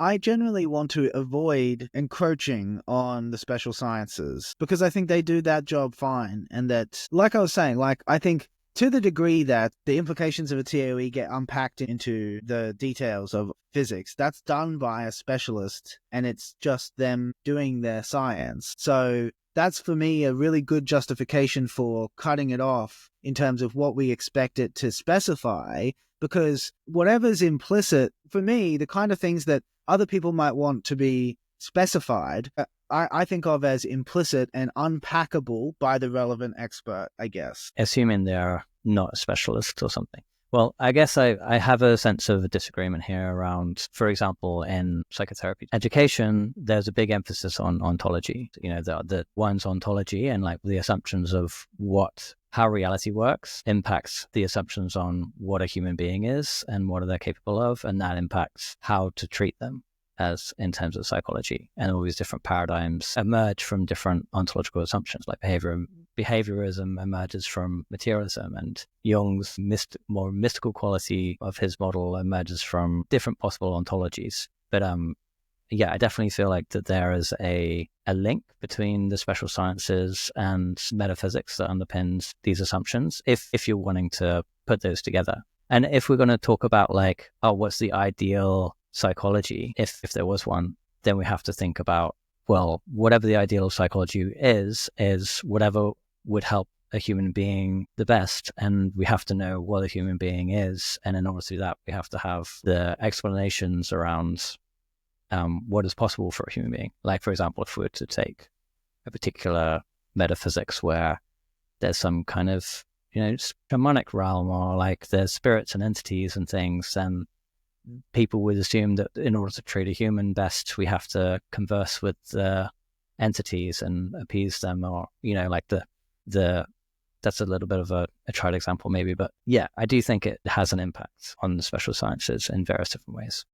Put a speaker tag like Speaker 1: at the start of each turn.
Speaker 1: I generally want to avoid encroaching on the special sciences because I think they do that job fine. And that, like I was saying, like I think to the degree that the implications of a TOE get unpacked into the details of physics, that's done by a specialist and it's just them doing their science. So that's for me a really good justification for cutting it off in terms of what we expect it to specify, because whatever's implicit, for me, the kind of things that other people might want to be specified, I think of as implicit and unpackable by the relevant expert, I guess.
Speaker 2: Assuming they are not a specialist or something. Well, I guess I have a sense of a disagreement here around, for example, in psychotherapy education, there's a big emphasis on ontology, the one's ontology and like the assumptions of how reality works impacts the assumptions on what a human being is and what are they capable of. And that impacts how to treat them as in terms of psychology. And all these different paradigms emerge from different ontological assumptions, like behaviorism emerges from materialism, and Jung's more mystical quality of his model emerges from different possible ontologies. But I definitely feel like that there is a link between the special sciences and metaphysics that underpins these assumptions, if you're wanting to put those together. And if we're going to talk about like, what's the ideal psychology, if there was one, then we have to think about, well, whatever the ideal of psychology is whatever would help a human being the best. And we have to know what a human being is. And in order to do that, we have to have the explanations around what is possible for a human being. Like, for example, if we were to take a particular metaphysics where there's some kind of, shamanic realm, or like there's spirits and entities and things, then people would assume that in order to treat a human best, we have to converse with the entities and appease them, or, like that's a little bit of a tried example maybe. But yeah, I do think it has an impact on the special sciences in various different ways.